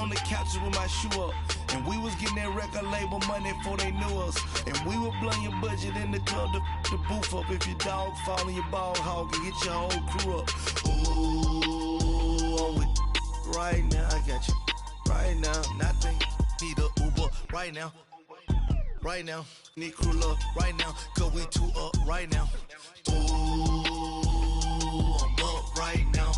on the couches with my shoe up. And we was getting that record label money before they knew us. And we were blowing your budget in the club to the booth up. If your dog fall in your ball hog and get your whole crew up. Ooh, I'm with right now, I got you. Right now, nothing. Need a Uber right now. Right now, need crew love right now. Cause we two up right now. Ooh, I'm up right now.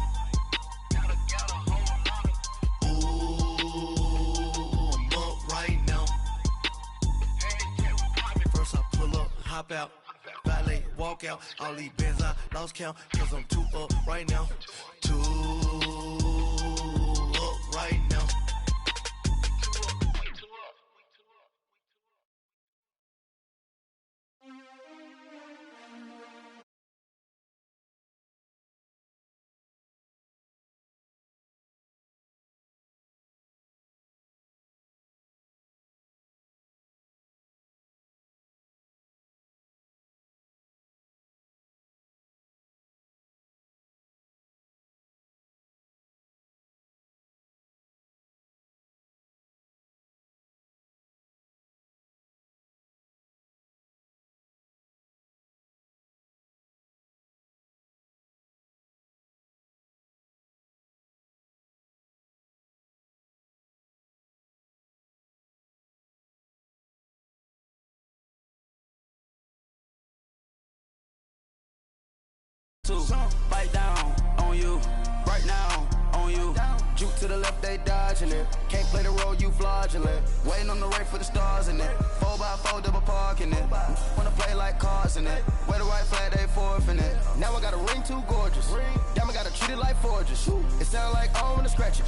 Hop out, valet, walk out. All these bands I lost count, cause I'm too up right now. Too up right now. Bite down on you, right now on you. Juke to the left, they dodging it. Can't play the role, you fraudulent. Waiting on the right for the stars in it. 4x4 double parking it. Wanna play like cars in it. Wear the white flag, they forfeit it. Now I got a ring too gorgeous. Damn, I gotta treat it like forges. It sound like I wanna scratch it.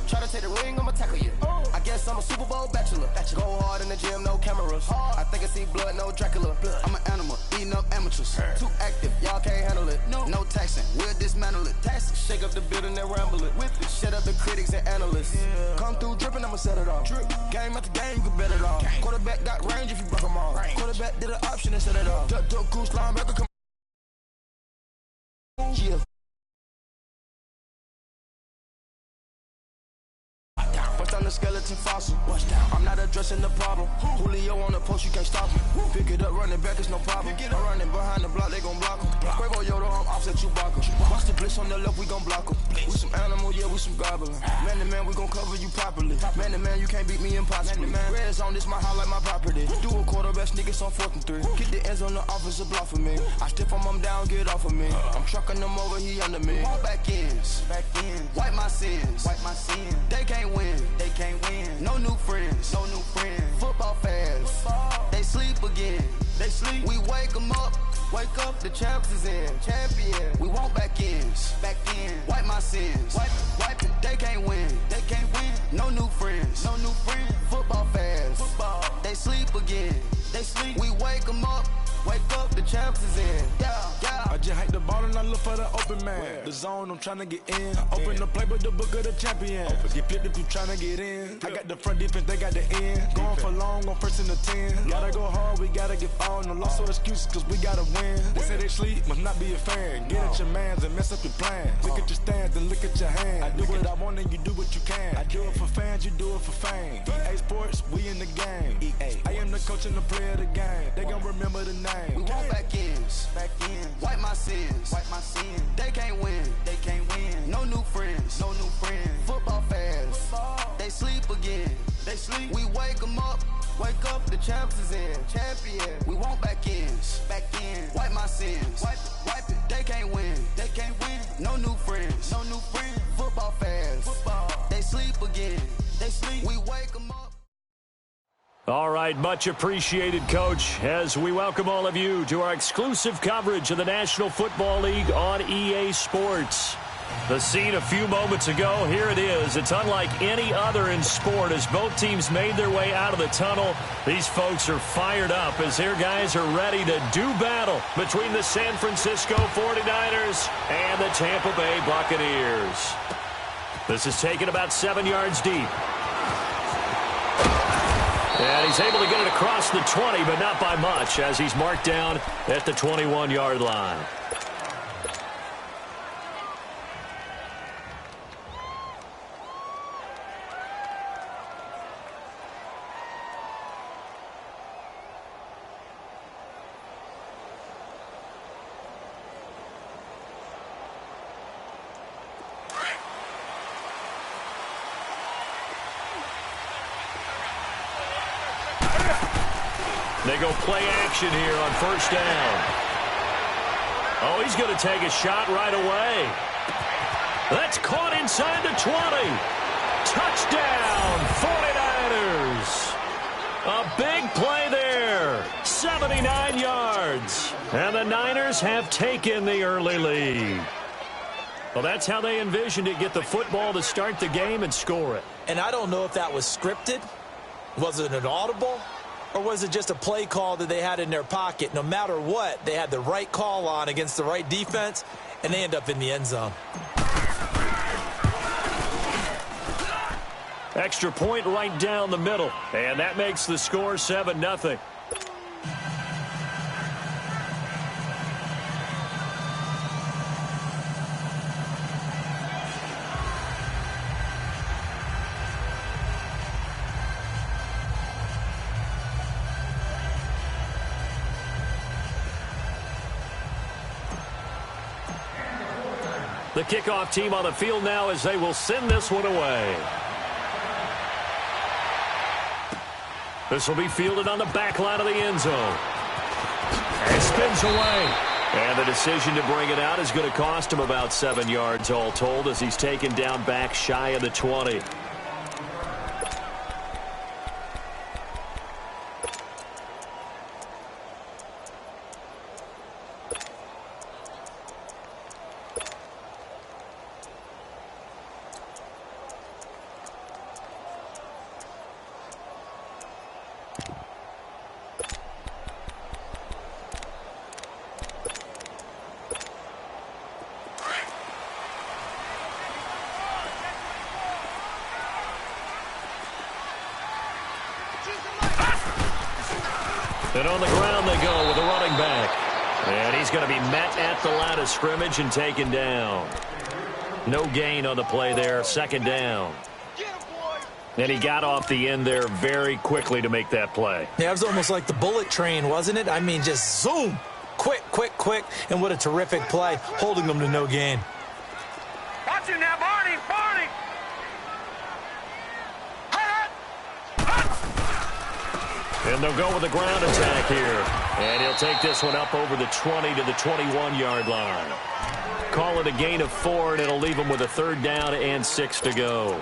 Try to take the ring, I'ma tackle you. I guess I'm a Super Bowl bachelor. Go hard in the gym, no cameras. I think I see blood, no Dracula. I'm an animal, eating up amateurs. Too active, y'all can't handle it. No taxing, we'll dismantle it. Shake up the building and ramble it. Shut up the critics and analysts. Come through dripping, I'ma set it off. Game after game, you can bet it off. Quarterback got range if you broke them off. Quarterback did an option and set it off. Duck goose linebacker, come on. Yeah. Bust down the skeleton fossil. I'm not addressing the problem. Julio on the post, you can't stop him. Pick it up, running back, it's no problem. I'm running behind the block, they gon' block him. Quavo Yoda, I'm offset Chewbacca. Watch the blitz on the left, we gon' block him. We some animal, yeah, we some goblin. Man to man, we gon' cover you properly. Man to man, you can't beat me impossible. Red zone, this my highlight, my property. Do a quarterback, niggas on 4th and 3. Get the ends on the offensive block for me. I stiff him down, get off of me. I'm trucking them over, he under me. Back ends, wipe my sins. They can't win. They can't win. No new friends. Football fans. They sleep again. We wake them up. Wake up, the champs is in. Champion. We want back ends. Wipe my sins. Wipe it. They can't win. No new friends. Football fans. They sleep again. We wake them up. Wake up, the champs is in. Yeah. I just hate the ball and I look for the open man. The zone, I'm trying to get in. Open the playbook, the book of the champion. Get flipped if you trying to get in. I got the front defense, they got the end. Going for long, on 1st and 10. Gotta go hard, we gotta get all. No loss or excuses, cause we gotta win. They say they sleep, must not be a fan. Get at your mans and mess up your plan. Look at your stands and look at your hands. I do what I want and you do what you can. I do it for fans, you do it for fame. EA Sports, we in the game. I am the coach and the player of the game. They gon' remember the name. We want back ends. Wipe my sins. They can't win. No new friends. Football fans. They sleep again. We wake them up. Wake up, the champs is in. Champion. We want back ends. Wipe my sins. Wipe it. They can't win. No new friends. Football fans. They sleep again. We wake them up. All right, much appreciated, Coach, as we welcome all of you to our exclusive coverage of the National Football League on EA Sports. The scene a few moments ago, here it is. It's unlike any other in sport as both teams made their way out of the tunnel. These folks are fired up as their guys are ready to do battle between the San Francisco 49ers and the Tampa Bay Buccaneers. This is taken about 7 yards deep. And he's able to get it across the 20, but not by much, as he's marked down at the 21-yard line. They go play action here on first down. Oh, he's going to take a shot right away. That's caught inside the 20. Touchdown, 49ers. A big play there. 79 yards. And the Niners have taken the early lead. Well, that's how they envisioned it. Get the football to start the game and score it. And I don't know if that was scripted. Was it an audible? Or was it just a play call that they had in their pocket? No matter what, they had the right call on against the right defense, and they end up in the end zone. Extra point right down the middle. And that makes the score 7-0. The kickoff team on the field now as they will send this one away. This will be fielded on the back line of the end zone. And spins away. And the decision to bring it out is going to cost him about 7 yards all told as he's taken down back shy of the 20. And on the ground they go with a running back. And he's going to be met at the line of scrimmage and taken down. No gain on the play there. Second down. And he got off the end there very quickly to make that play. Yeah, it was almost like the bullet train, wasn't it? I mean, just zoom. Quick, quick, quick. And what a terrific play, holding them to no gain. Watch it now, Barney. Barney. And they'll go with the ground attack here. And he'll take this one up over the 20 to the 21-yard line. Call it a gain of 4, and it'll leave him with a third down and 6 to go.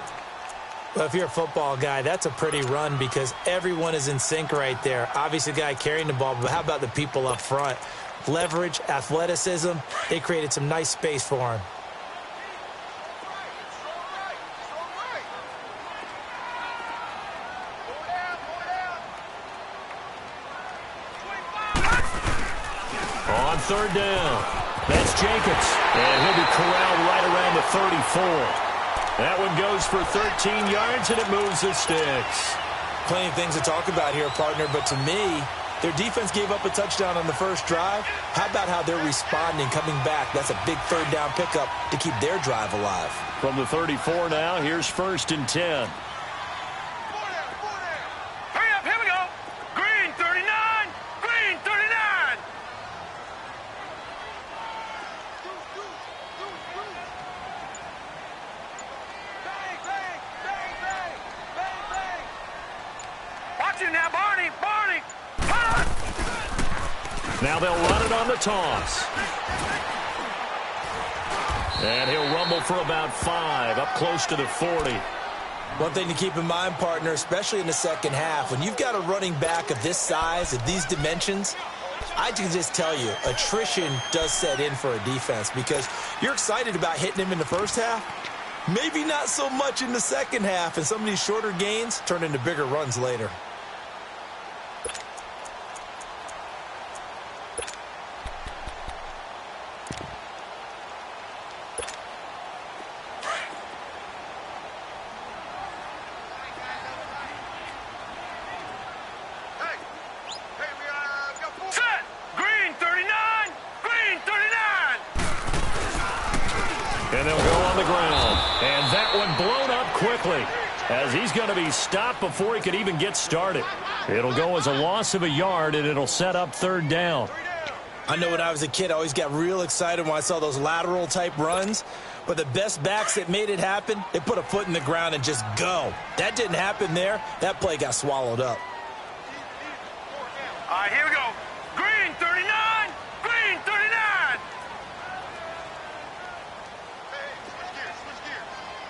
Well, if you're a football guy, that's a pretty run because everyone is in sync right there. Obviously, the guy carrying the ball, but how about the people up front? Leverage, athleticism, they created some nice space for him. On third down, that's Jacobs. And he'll be corralled right around the 34. That one goes for 13 yards, and it moves the sticks. Plenty of things to talk about here, partner, but to me, their defense gave up a touchdown on the first drive. How about how they're responding, coming back? That's a big third down pickup to keep their drive alive. From the 34 now, here's 1st and 10. Hurry up, here we go. Green 39. Green 39. Bang, bang, bang, bang, bang, bang. Watch it now, Barney. Barney. Now they'll run it on the toss. And he'll rumble for about 5, up close to the 40. One thing to keep in mind, partner, especially in the second half, when you've got a running back of this size, of these dimensions, I can just tell you, attrition does set in for a defense because you're excited about hitting him in the first half. Maybe not so much in the second half, and some of these shorter gains turn into bigger runs later. And they'll go on the ground. And that one blown up quickly as he's going to be stopped before he could even get started. It'll go as a loss of a yard, and it'll set up third down. I know when I was a kid, I always got real excited when I saw those lateral-type runs. But the best backs that made it happen, they put a foot in the ground and just go. That didn't happen there. That play got swallowed up. All right, right, here we go. Green 39. Green 39.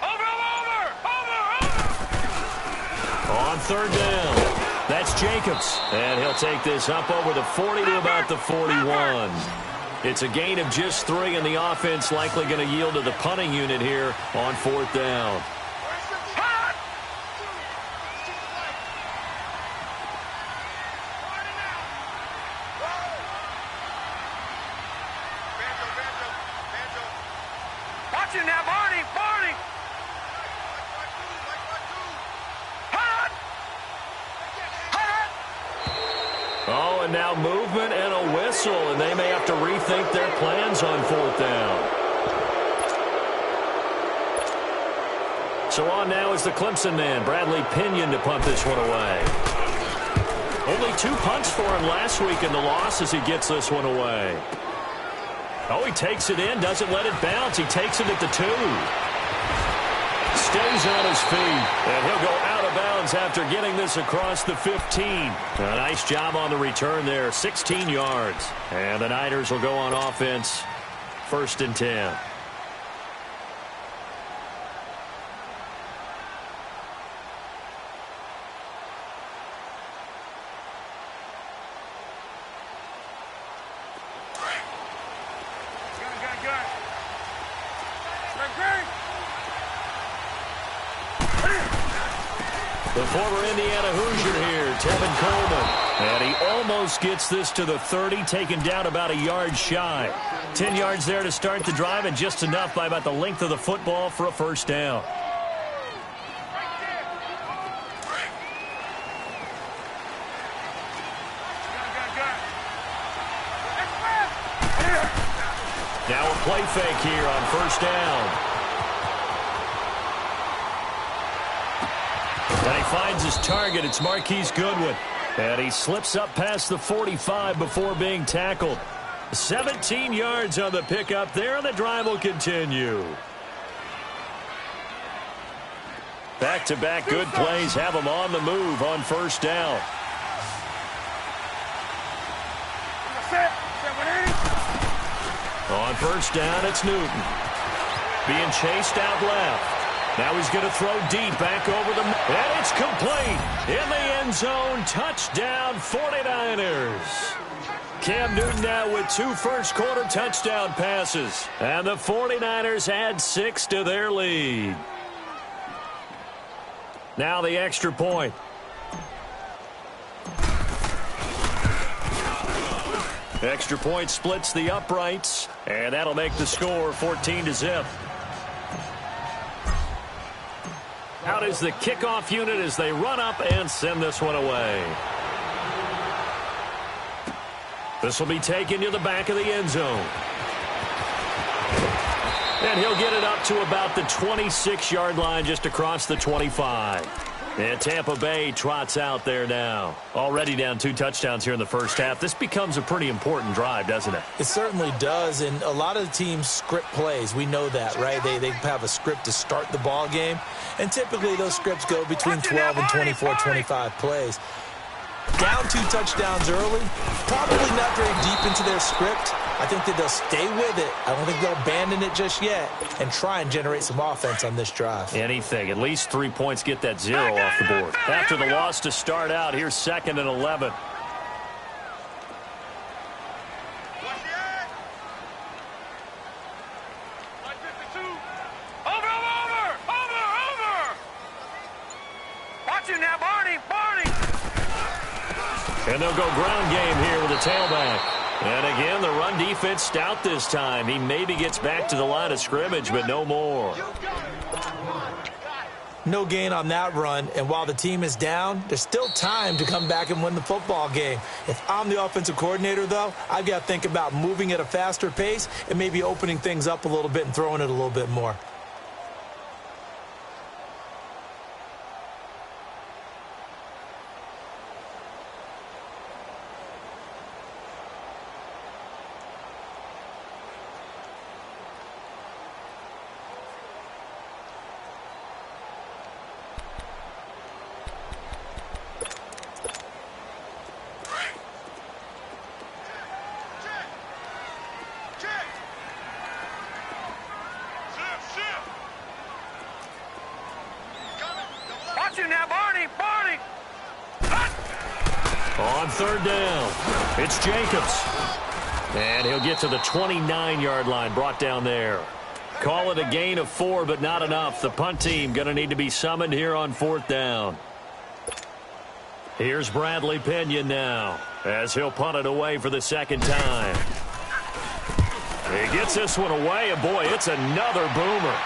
Over. On third down, that's Jacobs. And he'll take this up over the 40 to about the 41. It's a gain of just 3, and the offense likely going to yield to the punting unit here on fourth down. Watch it now, Barney. Oh, and now movement and a whistle, and they may have to rethink their plans on fourth down. So on now is the Clemson man, Bradley Pinion, to punt this one away. Only 2 punts for him last week in the loss as he gets this one away. Oh, he takes it in, doesn't let it bounce. He takes it at the 2. Stays on his feet, and he'll go out of bounds after getting this across the 15. A nice job on the return there, 16 yards. And the Niners will go on offense, 1st and 10. The former Indiana Hoosier here, Tevin Coleman. And he almost gets this to the 30, taken down about a yard shy. 10 yards there to start the drive, and just enough by about the length of the football for a first down. Now a play fake here on first down. And he finds his target. It's Marquise Goodwin. And he slips up past the 45 before being tackled. 17 yards on the pickup there, and the drive will continue. Back-to-back good plays have him on the move on first down. On first down, it's Newton. Being chased out left. Now he's going to throw deep back over the... And it's complete. In the end zone. Touchdown, 49ers. Cam Newton now with 2 first-quarter touchdown passes. And the 49ers add 6 to their lead. Now the extra point. Extra point splits the uprights. And that'll make the score 14-0. Out is the kickoff unit as they run up and send this one away. This will be taken to the back of the end zone. And he'll get it up to about the 26-yard line, just across the 25. And Tampa Bay trots out there now. Already down 2 touchdowns here in the first half. This becomes a pretty important drive, doesn't it? It certainly does, and a lot of the teams script plays. We know that, right? They have a script to start the ball game, and typically those scripts go between 12 and 24, 25 plays. Down 2 touchdowns early, probably not very deep into their script. I think that they'll stay with it. I don't think they'll abandon it just yet and try and generate some offense on this drive. Anything. At least 3 points, get that 0 off the board. After the loss to start out, here's 2nd and 11. Watch him now, Barney. And they'll go ground game here with a tailback. And again, the run defense stout this time. He maybe gets back to the line of scrimmage, but no more. No gain on that run, and while the team is down, there's still time to come back and win the football game. If I'm the offensive coordinator, though, I've got to think about moving at a faster pace and maybe opening things up a little bit and throwing it a little bit more. Watch him now, Barney. Barney. On third down, it's Jacobs. And he'll get to the 29-yard line, brought down there. Call it a gain of 4, but not enough. The punt team going to need to be summoned here on fourth down. Here's Bradley Pinion now, as he'll punt it away for the second time. He gets this one away, and boy, it's another boomer.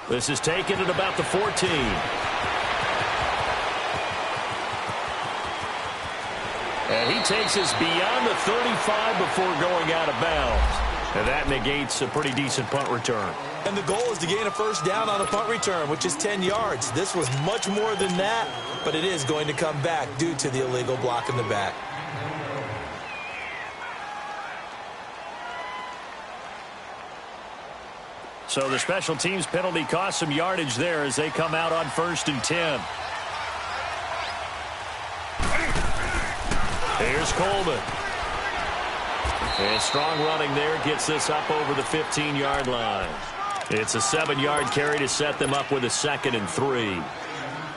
This is taken at about the 14. And he takes us beyond the 35 before going out of bounds. And that negates a pretty decent punt return. And the goal is to gain a first down on a punt return, which is 10 yards. This was much more than that, but it is going to come back due to the illegal block in the back. So the special teams penalty cost some yardage there as they come out on 1st and 10. Here's Coleman. And strong running there gets this up over the 15-yard line. It's a 7-yard carry to set them up with a 2nd and 3.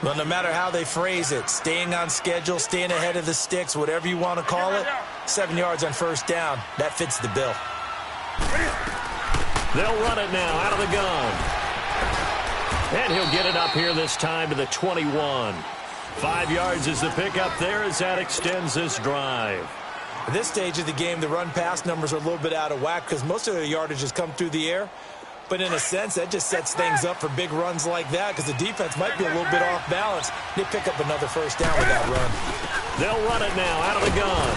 Well, no matter how they phrase it, staying on schedule, staying ahead of the sticks, whatever you want to call it, 7 yards on first down, that fits the bill. They'll run it now out of the gun. And he'll get it up here this time to the 21. 5 yards is the pickup there as that extends this drive. At this stage of the game, the run-pass numbers are a little bit out of whack because most of the yardage has come through the air. But in a sense, that just sets things up for big runs like that because the defense might be a little bit off balance. They pick up another first down with that run. They'll run it now out of the gun.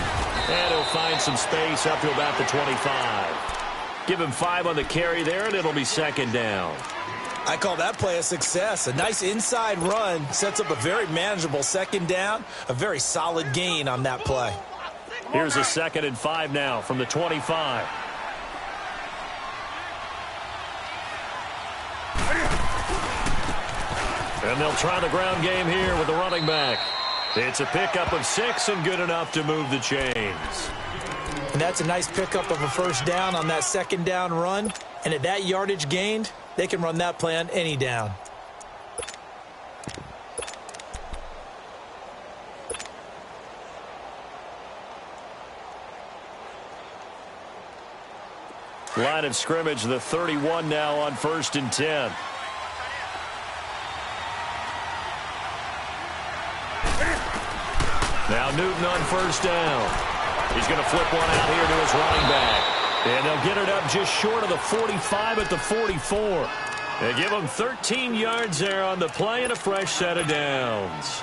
And he'll find some space up to about the 25. Give him 5 on the carry there, and it'll be 2nd down. I call that play a success. A nice inside run sets up a very manageable 2nd down, a very solid gain on that play. Here's a 2nd and 5 now from the 25. And they'll try the ground game here with the running back. It's a pickup of 6 and good enough to move the chains. And that's a nice pickup of a first down on that 2nd down run. And at that yardage gained, they can run that play on any down. Line of scrimmage, the 31 now on 1st and 10. Now Newton on first down. He's going to flip one out here to his running back. And they'll get it up just short of the 45 at the 44. They give him 13 yards there on the play and a fresh set of downs.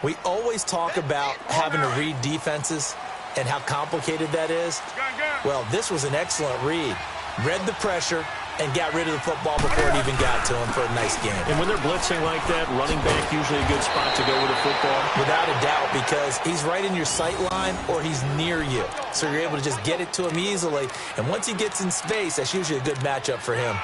We always talk about having to read defenses and how complicated that is. Well, this was an excellent read. Read the pressure and got rid of the football before it even got to him for a nice game. And when they're blitzing like that, running back usually a good spot to go with a football? Without a doubt, because he's right in your sight line or he's near you. So you're able to just get it to him easily. And once he gets in space, that's usually a good matchup for him.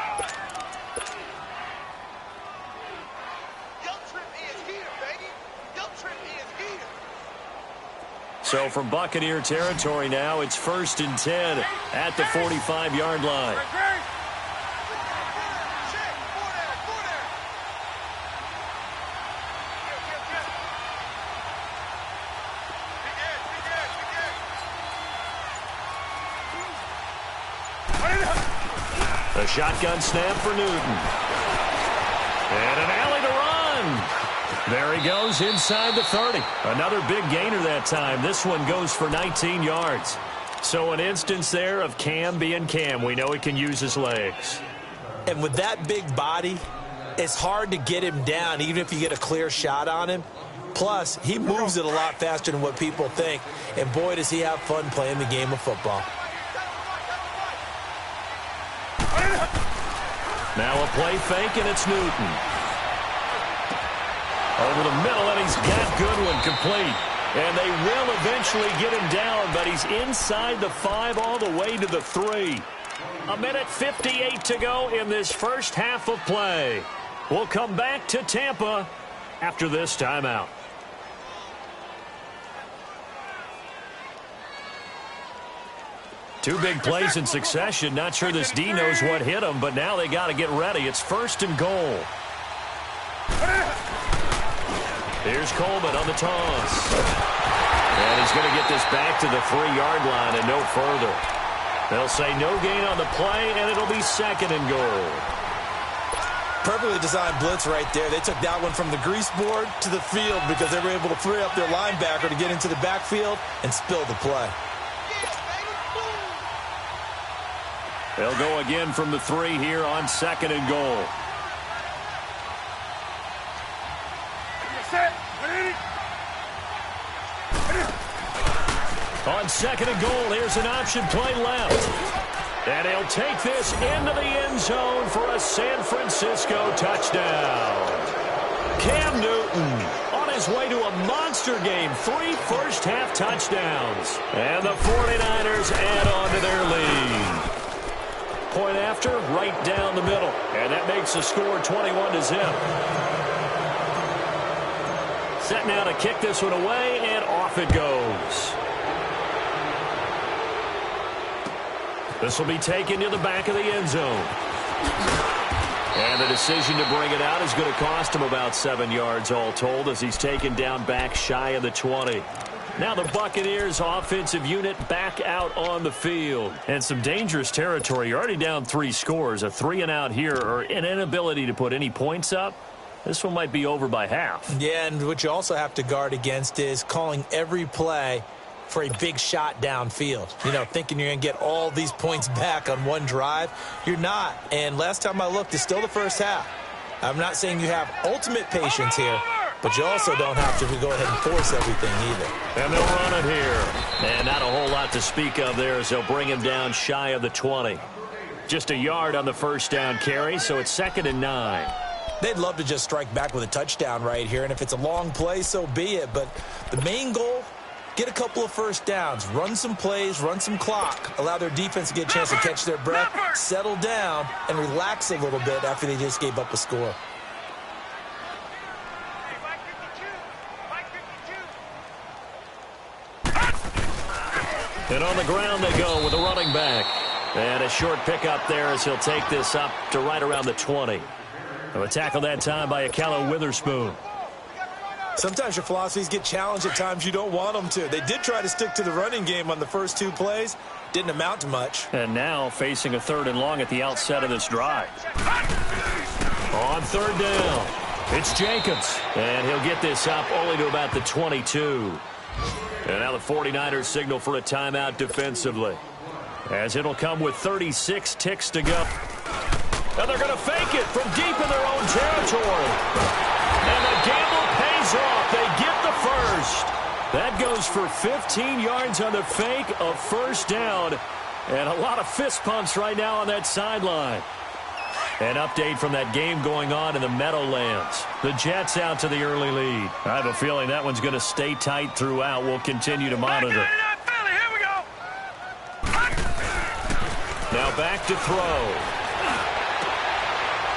So from Buccaneer territory now, it's 1st and 10 at the 45-yard line. A shotgun snap for Newton. And an alley to run. There he goes inside the 30. Another big gainer that time. This one goes for 19 yards. So an instance there of Cam being Cam. We know he can use his legs. And with that big body, it's hard to get him down even if you get a clear shot on him. Plus, he moves it a lot faster than what people think. And boy, does he have fun playing the game of football. Now a play fake, and it's Newton. Over the middle, and he's got Goodwin complete. And they will eventually get him down, but he's inside the 5 all the way to the 3. 1:58 to go in this first half of play. We'll come back to Tampa after this timeout. Two big plays in succession. Not sure this D knows what hit him, but now they got to get ready. It's 1st and goal. Here's Coleman on the toss. And he's going to get this back to the 3-yard line and no further. They'll say no gain on the play, and it'll be 2nd and goal. Perfectly designed blitz right there. They took that one from the grease board to the field because they were able to free up their linebacker to get into the backfield and spill the play. They'll go again from the 3 here on 2nd and goal. On 2nd and goal, here's an option play left. And he'll take this into the end zone for a San Francisco touchdown. Cam Newton on his way to a monster game. 3 first-half touchdowns. And the 49ers add on to their lead. Point after, right down the middle. And that makes the score 21-0. Set now to kick this one away, and off it goes. This will be taken to the back of the end zone. And the decision to bring it out is going to cost him about 7 yards all told as he's taken down back shy of the 20. Now the Buccaneers offensive unit back out on the field. And some dangerous territory. You're already down 3 scores. A 3-and-out here or an inability to put any points up. This one might be over by half. Yeah, and what you also have to guard against is calling every play for a big shot downfield. You know, thinking you're going to get all these points back on one drive. You're not. And last time I looked, it's still the first half. I'm not saying you have ultimate patience here, but you also don't have to go ahead and force everything either. And they'll run it here. And not a whole lot to speak of there as they'll bring him down shy of the 20. Just a yard on the first down carry, so it's 2nd and 9. They'd love to just strike back with a touchdown right here, and if it's a long play, so be it. But the main goal, get a couple of first downs, run some plays, run some clock, allow their defense to get a chance to catch their breath, settle down, and relax a little bit after they just gave up a score. And on the ground they go with a running back. And a short pickup there as he'll take this up to right around the 20. A tackle that time by Akala Witherspoon. Sometimes your philosophies get challenged at times you don't want them to. They did try to stick to the running game on the first 2 plays. Didn't amount to much. And now facing a 3rd and long at the outset of this drive. On 3rd down, it's Jacobs. And he'll get this up only to about the 22. And now the 49ers signal for a timeout defensively, as it'll come with 36 ticks to go. And they're going to fake it from deep in their own territory. And the gamble pays off. They get the first. That goes for 15 yards on the fake, a first down. And a lot of fist pumps right now on that sideline. An update from that game going on in the Meadowlands. The Jets out to the early lead. I have a feeling that one's going to stay tight throughout. We'll continue to monitor. Now back to throw.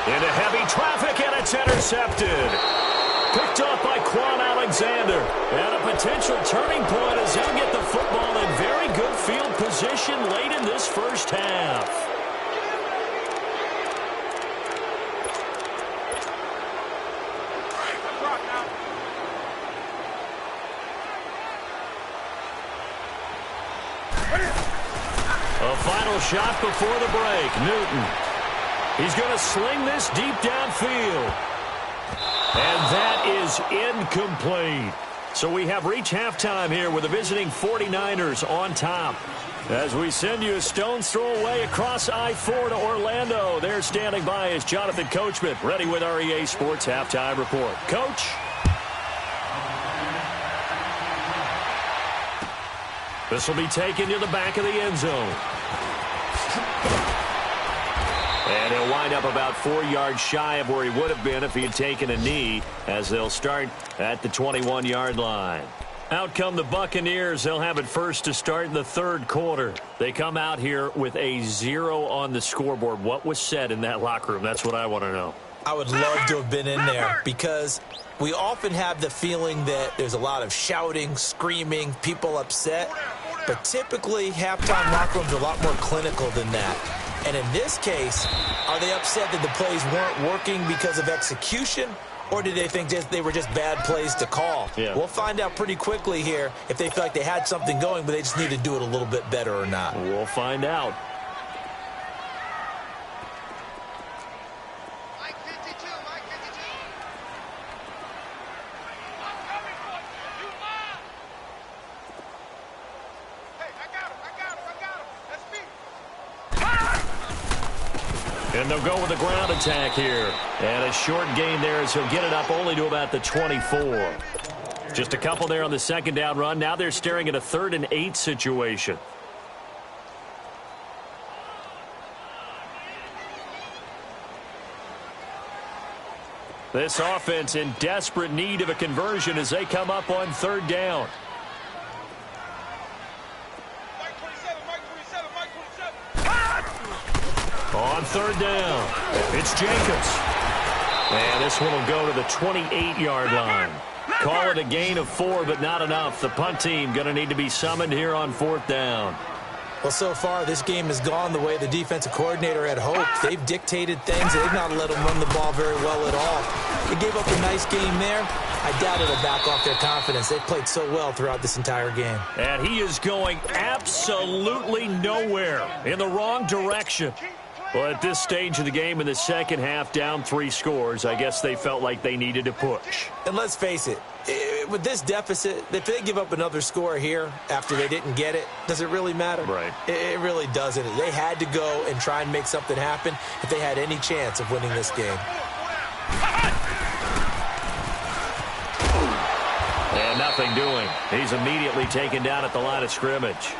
Into heavy traffic, and it's intercepted. Picked off by Quan Alexander. And a potential turning point as they'll get the football in very good field position late in this first half. A final shot before the break. Newton. He's going to sling this deep downfield. And that is incomplete. So we have reached halftime here with the visiting 49ers on top. As we send you a stone's throw away across I-4 to Orlando. There standing by is Jonathan Coachman, ready with our EA Sports Halftime Report. Coach? This will be taken to the back of the end zone. And he'll wind up about 4 yards shy of where he would have been if he had taken a knee, as they'll start at the 21-yard line. Out come the Buccaneers. They'll have it first to start in the 3rd quarter. They come out here with a 0 on the scoreboard. What was said in that locker room? That's what I want to know. I would love to have been in there because we often have the feeling that there's a lot of shouting, screaming, people upset. But typically, halftime locker rooms are a lot more clinical than that. And in this case, are they upset that the plays weren't working because of execution? Or do they think they were just bad plays to call? Yeah. We'll find out pretty quickly here if they feel like they had something going, but they just need to do it a little bit better or not. We'll find out. And they'll go with the ground attack here. And a short gain there as he'll get it up only to about the 24. Just a couple there on the second down run. Now they're staring at a 3rd and 8 situation. This offense in desperate need of a conversion as they come up on 3rd down. On 3rd down, it's Jacobs. And this one will go to the 28-yard line. Call it a gain of 4, but not enough. The punt team going to need to be summoned here on 4th down. Well, so far, this game has gone the way the defensive coordinator had hoped. They've dictated things. They've not let them run the ball very well at all. They gave up a nice game there. I doubt it'll back off their confidence. They've played so well throughout this entire game. And he is going absolutely nowhere in the wrong direction. Well, at this stage of the game in the second half, down 3 scores, I guess they felt like they needed to push. And let's face it, with this deficit, if they give up another score here after they didn't get it, does it really matter? Right. It really doesn't. They had to go and try and make something happen if they had any chance of winning this game. And nothing doing. He's immediately taken down at the line of scrimmage.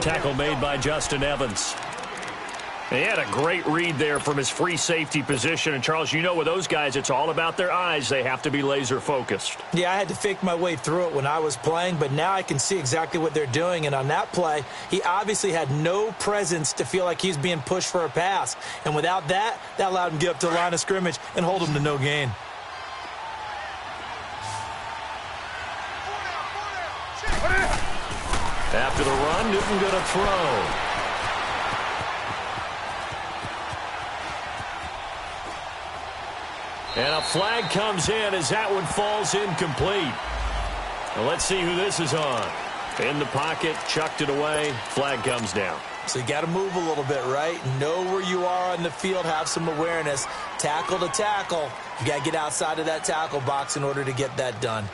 Tackle made by Justin Evans. He had a great read there from his free safety position. And, Charles, you know with those guys, it's all about their eyes. They have to be laser focused. Yeah, I had to fake my way through it when I was playing, but now I can see exactly what they're doing. And on that play, he obviously had no presence to feel like he's being pushed for a pass. And without that, that allowed him to get up to the line of scrimmage and hold him to no gain. After the run, Newton going to throw. And a flag comes in as that one falls incomplete. Now let's see who this is on. In the pocket, chucked it away, flag comes down. So you got to move a little bit, right? Know where you are on the field, have some awareness. Tackle to tackle. You got to get outside of that tackle box in order to get that done.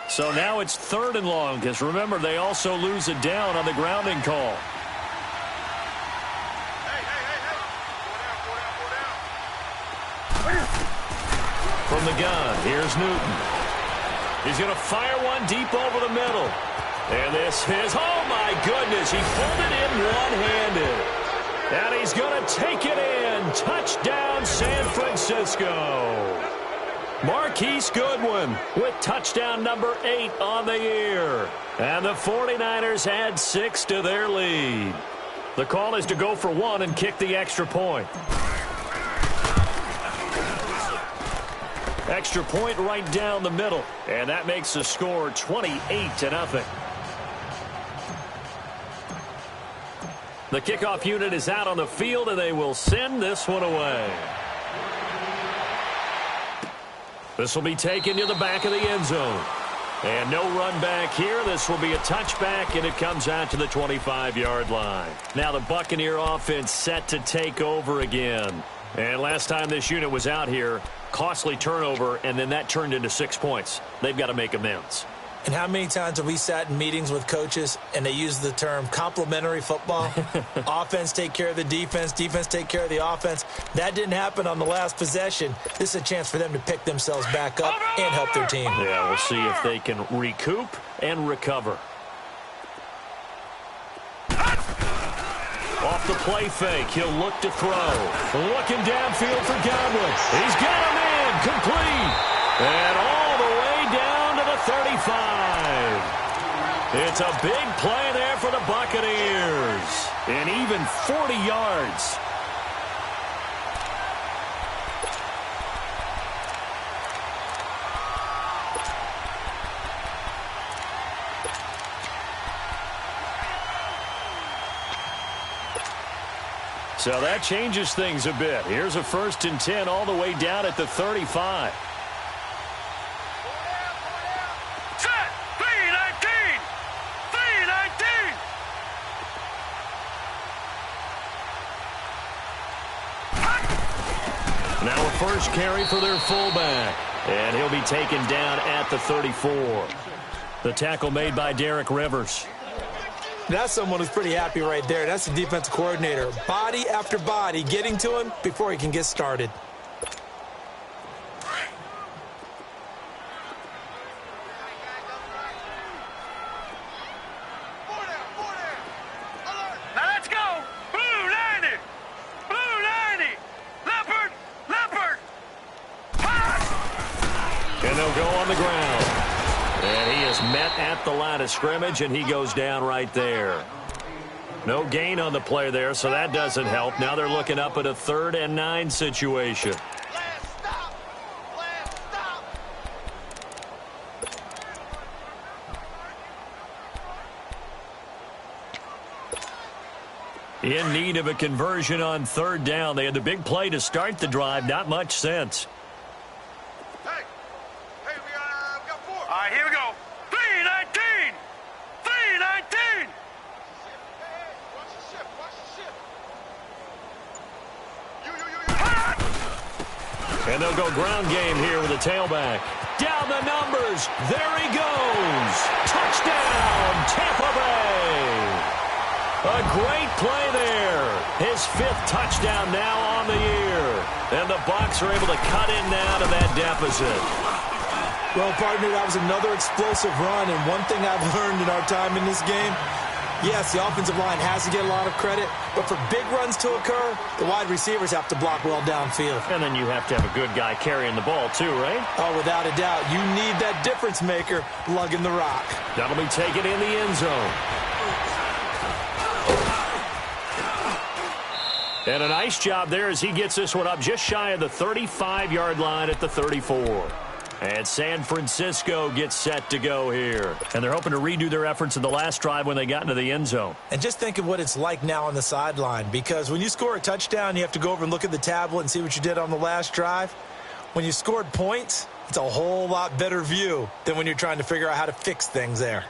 So now it's 3rd and long, because remember, they also lose it down on the grounding call. From the gun, here's Newton. He's going to fire one deep over the middle. And this is, oh my goodness, he pulled it in one-handed. And he's going to take it in. Touchdown, San Francisco. Marquise Goodwin with touchdown number 8 on the year. And the 49ers add 6 to their lead. The call is to go for 1 and kick the extra point. Extra point right down the middle. And that makes the score 28-0. The kickoff unit is out on the field, and they will send this one away. This will be taken to the back of the end zone. And no run back here. This will be a touchback, and it comes out to the 25-yard line. Now the Buccaneer offense set to take over again. And last time this unit was out here, costly turnover, and then that turned into 6 points. They've got to make amends. And how many times have we sat in meetings with coaches and they use the term complementary football? Offense take care of the defense, defense take care of the offense. That didn't happen on the last possession. This is a chance for them to pick themselves back up and help their team. Yeah, we'll see if they can recoup and recover. Off the play fake, he'll look to throw. Looking downfield for Godwin. He's got him in, complete. And all the way down to the 35. It's a big play there for the Buccaneers. And even 40 yards. So that changes things a bit. Here's a 1st and 10 all the way down at the 35. Set! 3-19! 3-19! Now a first carry for their fullback. And he'll be taken down at the 34. The tackle made by Derek Rivers. That's someone who's pretty happy right there. That's the defensive coordinator. Body after body getting to him before he can get started. Now let's go! Blue 90! Blue 90! Leopard! Leopard! Pass! And they'll go on the ground. And he is met at the line of scrimmage, and he goes down right there. No gain on the play there, so that doesn't help. Now they're looking up at a 3rd and 9 situation. Last stop! Last stop! In need of a conversion on 3rd down. They had the big play to start the drive. Not much sense. Hey, we got 4. All right, here we go. 3-19! 3-19! Watch the ship, watch the ship. And they'll go ground game here with a tailback. Down the numbers. There he goes. Touchdown, Tampa Bay. A great play there. His 5th touchdown now on the year. And the Bucs are able to cut in now to that deficit. Well, partner, that was another explosive run, and one thing I've learned in our time in this game, yes, the offensive line has to get a lot of credit, but for big runs to occur, the wide receivers have to block well downfield. And then you have to have a good guy carrying the ball too, right? Oh, without a doubt. You need that difference maker lugging the rock. That'll be taken in the end zone. And a nice job there as he gets this one up just shy of the 35-yard line at the 34. And San Francisco gets set to go here. And they're hoping to redo their efforts in the last drive when they got into the end zone. And just think of what it's like now on the sideline, because when you score a touchdown, you have to go over and look at the tablet and see what you did on the last drive. When you scored points, it's a whole lot better view than when you're trying to figure out how to fix things there.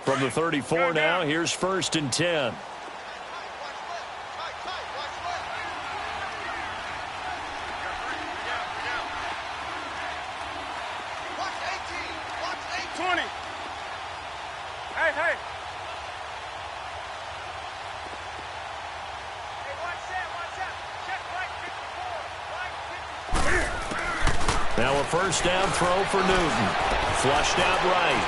From the 34 now, here's 1st and 10. Now a 1st down throw for Newton. Flushed out right.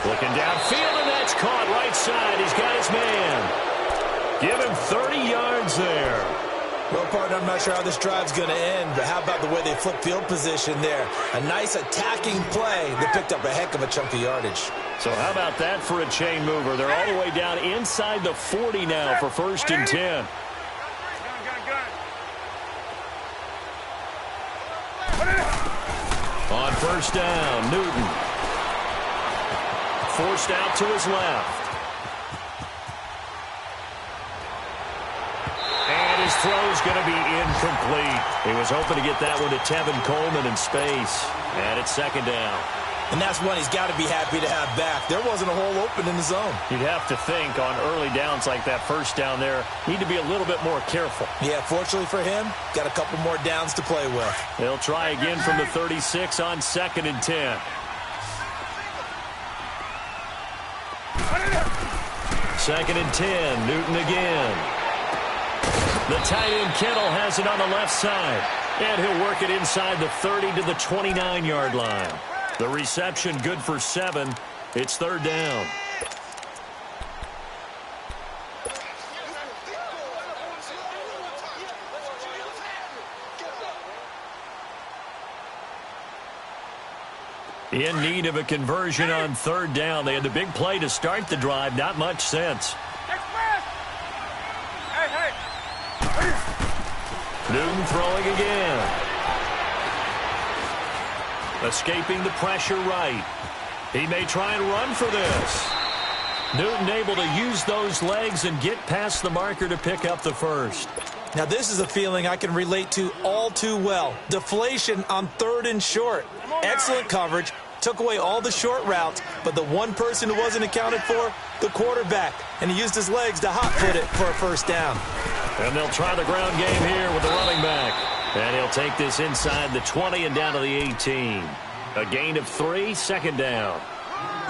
Looking downfield, and that's caught right side. He's got his man. Give him 30 yards there. Well, partner, I'm not sure how this drive's going to end, but how about the way they flip field position there? A nice attacking play that picked up a heck of a chunk of yardage. So how about that for a chain mover? They're all the way down inside the 40 now for 1st and 10. On 1st down, Newton. Forced out to his left. And his throw's going to be incomplete. He was hoping to get that one to Tevin Coleman in space. And it's 2nd down. And that's one he's got to be happy to have back. There wasn't a hole open in the zone. You'd have to think on early downs like that 1st down there, need to be a little bit more careful. Yeah, fortunately for him, got a couple more downs to play with. They'll try again from the 36 on 2nd and 10. 2nd and 10, Newton again. The tight end Kittle has it on the left side. And he'll work it inside the 30 to the 29-yard line. The reception good for 7. It's 3rd down. In need of a conversion on 3rd down. They had the big play to start the drive. Not much sense. Newton throwing again. Escaping the pressure right. He may try and run for this. Newton able to use those legs and get past the marker to pick up the first. Now, this is a feeling I can relate to all too well. Deflation on 3rd and short. Excellent coverage. Took away all the short routes, but the one person who wasn't accounted for, the quarterback. And he used his legs to hot-foot it for a first down. And they'll try the ground game here with the running back. And he'll take this inside the 20 and down to the 18. A gain of 3, 2nd down.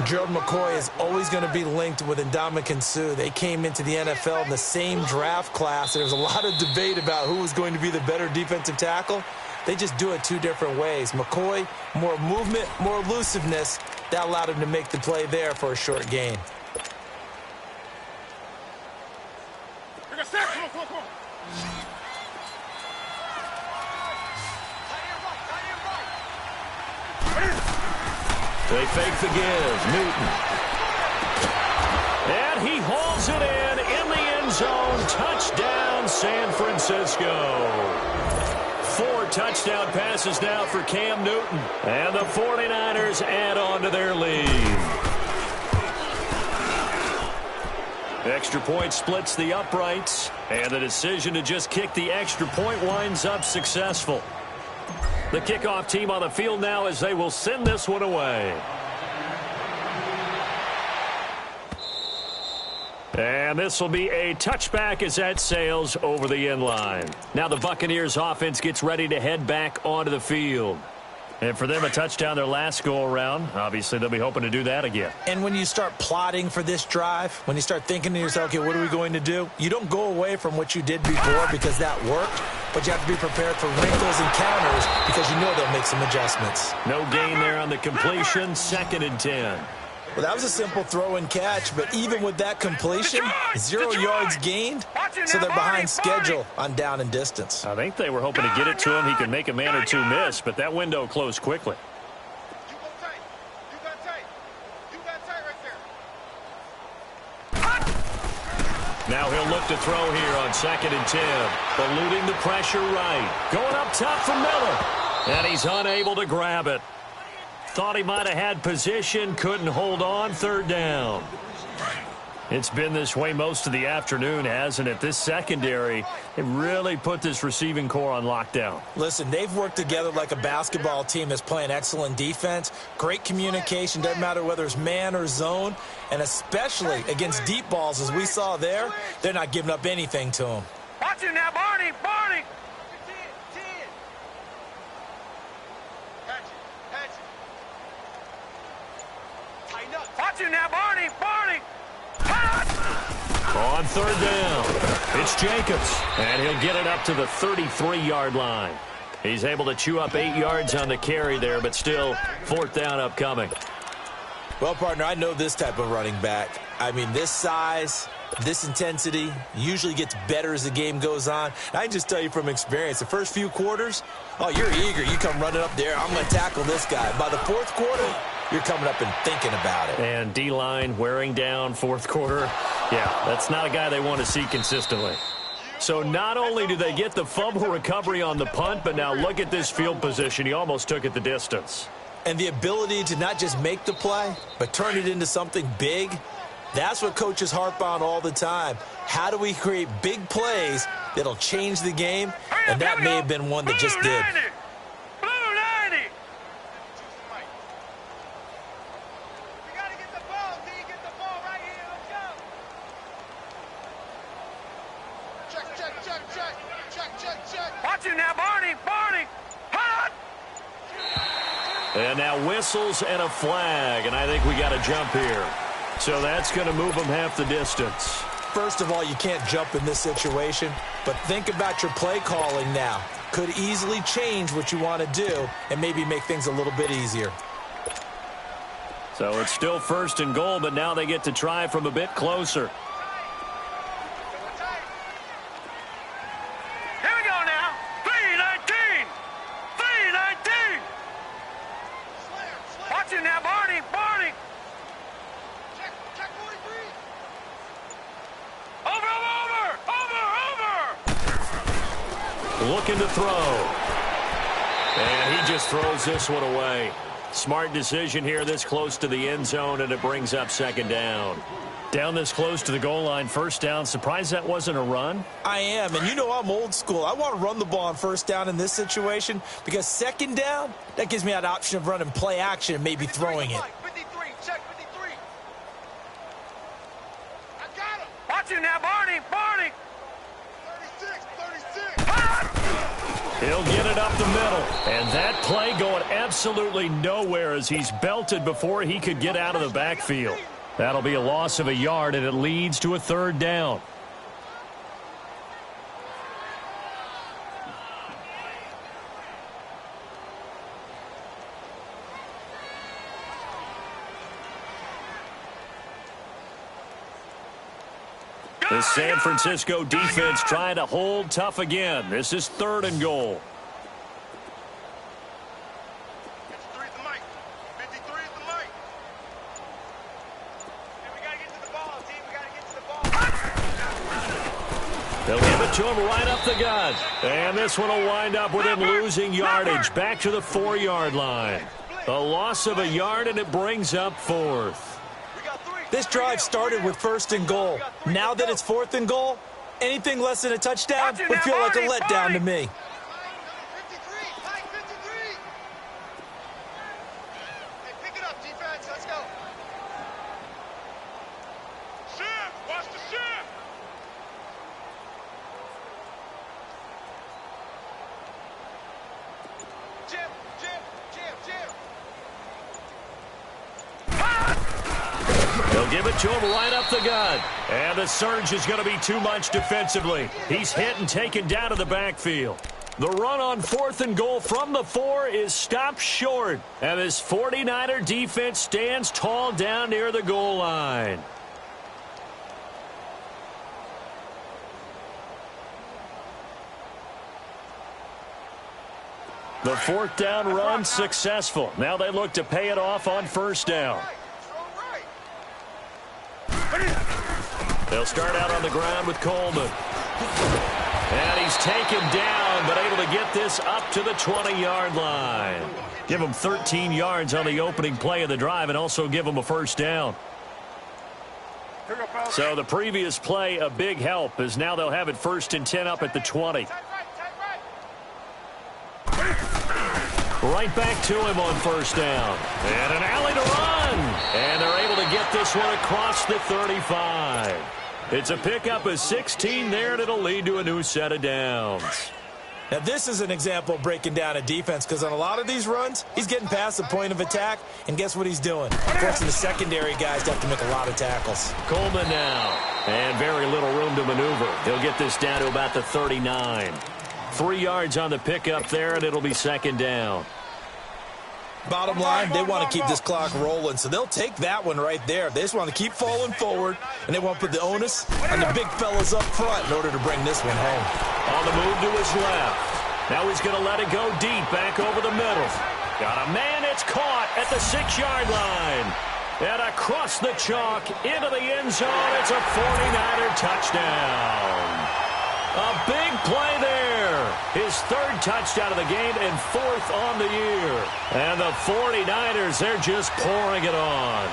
Gerald McCoy is always going to be linked with Ndamukong Suh. They came into the NFL in the same draft class. There was a lot of debate about who was going to be the better defensive tackle. They just do it 2 different ways. McCoy, more movement, more elusiveness. That allowed him to make the play there for a short gain. They fake the give. Newton. And he hauls it in the end zone. Touchdown, San Francisco. 4 touchdown passes now for Cam Newton. And the 49ers add on to their lead. Extra point splits the uprights. And the decision to just kick the extra point winds up successful. The kickoff team on the field now as they will send this one away. And this will be a touchback as that sails over the end line. Now the Buccaneers offense gets ready to head back onto the field. And for them, a touchdown their last go-around. Obviously, they'll be hoping to do that again. And when you start plotting for this drive, when you start thinking to yourself, okay, what are we going to do? You don't go away from what you did before because that worked, but you have to be prepared for wrinkles and counters because you know they'll make some adjustments. No gain there on the completion, 2nd and 10. Well, that was a simple throw and catch, but even with that completion, 0 yards gained, so they're behind schedule on down and distance. I think they were hoping to get it to him. He could make a man or 2 miss, but that window closed quickly. Now he'll look to throw here on 2nd and 10. Eluding the pressure right. Going up top for Miller. And he's unable to grab it. Thought he might have had position, couldn't hold on, 3rd down. It's been this way most of the afternoon, hasn't it? This secondary, it really put this receiving core on lockdown. Listen, they've worked together like a basketball team that's playing excellent defense. Great communication, doesn't matter whether it's man or zone. And especially against deep balls, as we saw there, they're not giving up anything to them. Watch it now, Barney, Barney. Watch it now, Barney, Barney. On 3rd down, it's Jacobs, and he'll get it up to the 33-yard line. He's able to chew up 8 yards on the carry there, but still 4th down upcoming. Well, partner, I know this type of running back. I mean, this size, this intensity usually gets better as the game goes on. And I can just tell you from experience, the first few quarters, oh, you're eager. You come running up there, I'm going to tackle this guy. By the 4th quarter, you're coming up and thinking about it. And D-line wearing down 4th quarter. Yeah, that's not a guy they want to see consistently. So not only do they get the fumble recovery on the punt, but now look at this field position. He almost took it the distance. And the ability to not just make the play, but turn it into something big, that's what coaches harp on all the time. How do we create big plays that'll change the game? And that may have been one that just did. And now whistles and a flag, and I think we got a jump here. So that's going to move them half the distance. First of all, you can't jump in this situation, but think about your play calling now. Could easily change what you want to do and maybe make things a little bit easier. So it's still 1st and goal, but now they get to try from a bit closer. Looking to throw. And he just throws this one away. Smart decision here this close to the end zone, and it brings up 2nd down. Down this close to the goal line, first down. Surprised that wasn't a run? I am, and you know I'm old school. I want to run the ball on first down in this situation because second down, that gives me that option of running play action and maybe throwing it. 53, check 53. I got him. Watch him now, Barney. 36. He'll get it up the middle. And that play going absolutely nowhere as he's belted before he could get out of the backfield. That'll be a loss of a yard, and it leads to a third down. The San Francisco defense trying to hold tough again. This is 3rd and goal. 53 is the mic. 53 is the mic. And we got to get to the ball, team. We got to get to the ball. They'll give it to him right up the gut. And this one will wind up with him losing yardage back to the 4-yard line. A loss of a yard, and it brings up 4th. This drive started with 1st and goal. Now that it's 4th and goal, anything less than a touchdown would feel like a letdown to me. 53, Mike, 53. Hey, pick it up, defense. Let's go. Shift. Watch the shift. Jim. They'll give it to him right up the gut. And the surge is going to be too much defensively. He's hit and taken down to the backfield. The run on 4th and goal from the 4 is stopped short. And this 49er defense stands tall down near the goal line. The 4th down run successful. Now they look to pay it off on 1st down. They'll start out on the ground with Coleman. And he's taken down, but able to get this up to the 20-yard line. Give him 13 yards on the opening play of the drive and also give him a 1st down. So the previous play, a big help, as now they'll have it 1st and 10 up at the 20. Right back to him on 1st down. And an alley to run. And they're able to get this one across the 35. It's a pickup of 16 there, and it'll lead to a new set of downs. Now, this is an example of breaking down a defense, because on a lot of these runs, he's getting past the point of attack, and guess what he's doing? Forcing the secondary guys to have to make a lot of tackles. Coleman now, and very little room to maneuver. He'll get this down to about the 39. 3 yards on the pickup there, and it'll be 2nd down. Bottom line, they want to keep this clock rolling, so they'll take that one right there. They just want to keep falling forward, and they want to put the onus on the big fellas up front in order to bring this one home. On the move to his left. Now he's going to let it go deep back over the middle. Got a man, it's caught at the 6-yard line. And across the chalk into the end zone, it's a 49er touchdown. A big play there. His 3rd touchdown of the game and 4th on the year. And the 49ers, they're just pouring it on.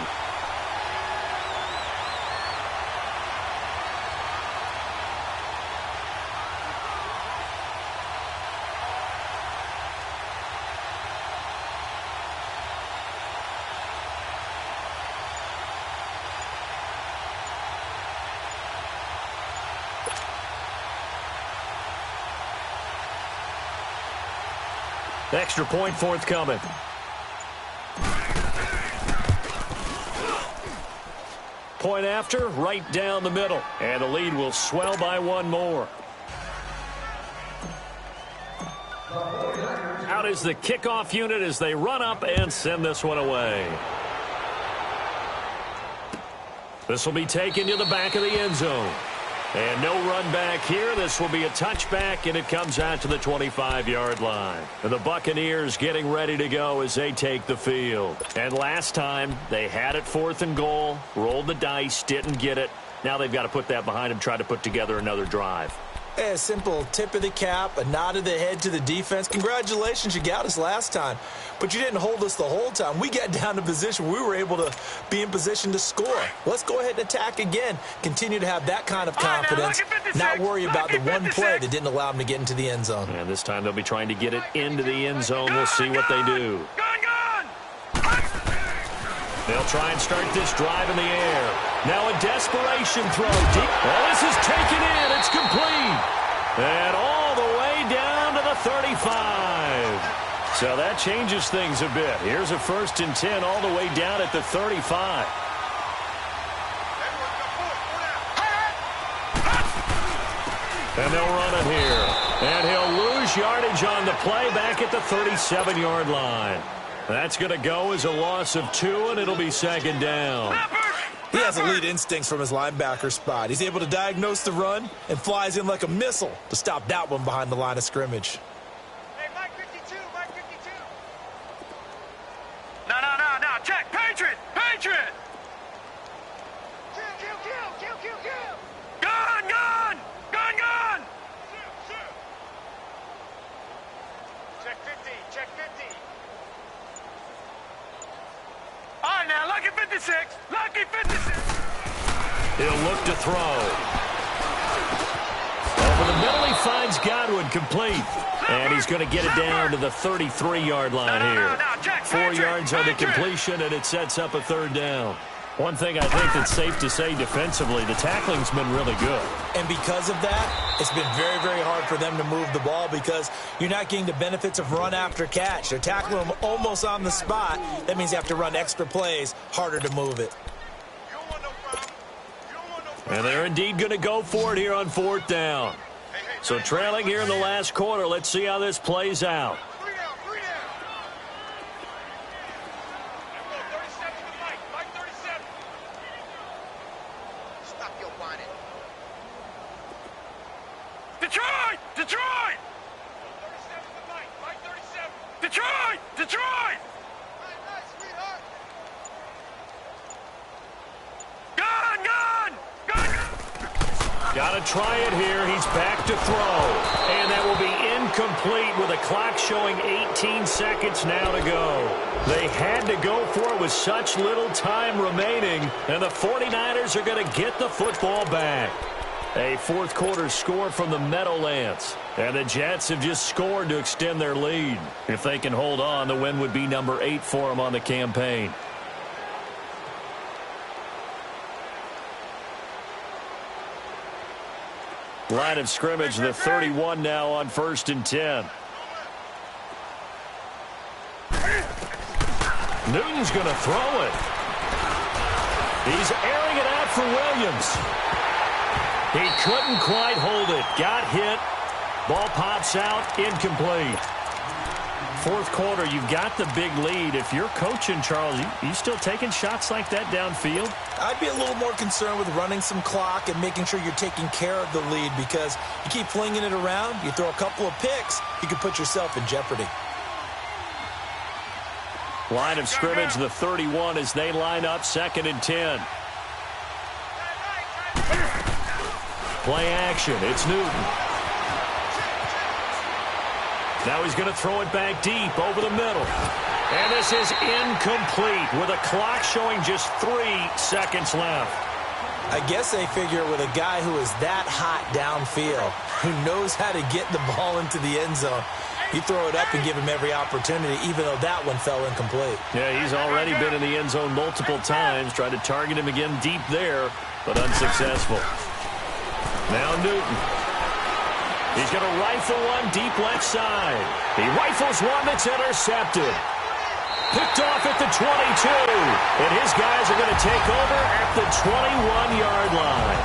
Extra point forthcoming. Point after, right down the middle. And the lead will swell by 1 more. Out is the kickoff unit as they run up and send this one away. This will be taken to the back of the end zone. And no run back here. This will be a touchback, and it comes out to the 25-yard line. And the Buccaneers getting ready to go as they take the field. And last time, they had it 4th and goal, rolled the dice, didn't get it. Now they've got to put that behind them, try to put together another drive. A simple tip of the cap, a nod of the head to the defense. Congratulations, you got us last time. But you didn't hold us the whole time. We got down to position. We were able to be in position to score. Let's go ahead and attack again. Continue to have that kind of confidence. Not worry about the one play that didn't allow them to get into the end zone. And this time they'll be trying to get it into the end zone. We'll see what they do. They'll try and start this drive in the air. Now a desperation throw deep. Oh, this is taken in. It's complete. And all the way down to the 35. So that changes things a bit. Here's a 1st and 10 all the way down at the 35. And they'll run it here. And he'll lose yardage on the play back at the 37-yard line. That's going to go as a loss of 2, and it'll be 2nd down. He has elite instincts from his linebacker spot. He's able to diagnose the run and flies in like a missile to stop that one behind the line of scrimmage. Hey, Mike 52, Mike 52. No. Check. Patriot. Kill. Gun. Check 50. All right, now, lucky 56. He'll look to throw. Over the middle, he finds Godwin complete. And he's going to get it down to the 33-yard line here. 4 yards on the completion, and it sets up a 3rd down. One thing I think that's safe to say defensively, the tackling's been really good. And because of that, it's been very, very hard for them to move the ball because you're not getting the benefits of run after catch. They're tackling them almost on the spot. That means you have to run extra plays, harder to move it. And they're indeed going to go for it here on 4th down. So trailing here in the last quarter, let's see how this plays out. Detroit! Gun! Got to try it here. He's back to throw. And that will be incomplete with a clock showing 18 seconds now to go. They had to go for it with such little time remaining. And the 49ers are going to get the football back. A 4th quarter score from the Meadowlands. And the Jets have just scored to extend their lead. If they can hold on, the win would be number 8 for them on the campaign. Line of scrimmage, the 31 now on 1st and 10. Newton's going to throw it. He's airing it out for Williams. He couldn't quite hold it. Got hit. Ball pops out. Incomplete. 4th quarter, you've got the big lead. If you're coaching, Charles, you still taking shots like that downfield? I'd be a little more concerned with running some clock and making sure you're taking care of the lead because you keep flinging it around, you throw a couple of picks, you can put yourself in jeopardy. Line of scrimmage, the 31 as they line up 2nd and 10. Play action. It's Newton. Now he's going to throw it back deep over the middle. And this is incomplete with a clock showing just 3 seconds left. I guess they figure with a guy who is that hot downfield, who knows how to get the ball into the end zone, you throw it up and give him every opportunity, even though that one fell incomplete. Yeah, he's already been in the end zone multiple times. Tried to target him again deep there, but unsuccessful. Now Newton. He's going to rifle one deep left side. He rifles one that's intercepted. Picked off at the 22. And his guys are going to take over at the 21-yard line.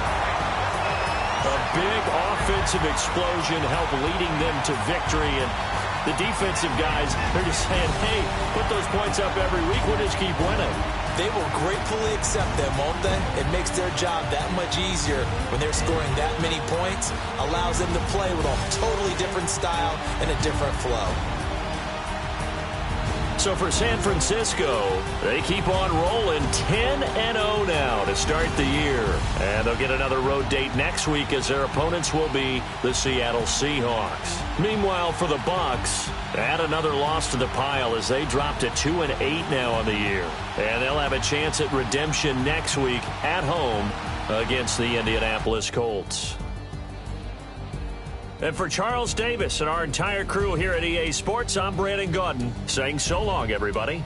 A big offensive explosion helped leading them to victory. And the defensive guys, they're just saying, hey, put those points up every week. We'll just keep winning. They will gratefully accept them, won't they? It makes their job that much easier when they're scoring that many points. Allows them to play with a totally different style and a different flow. So for San Francisco, they keep on rolling 10-0 now to start the year. And they'll get another road date next week as their opponents will be the Seattle Seahawks. Meanwhile, for the Bucs, add another loss to the pile as they drop to 2-8 now on the year. And they'll have a chance at redemption next week at home against the Indianapolis Colts. And for Charles Davis and our entire crew here at EA Sports, I'm Brandon Gaudin saying so long, everybody.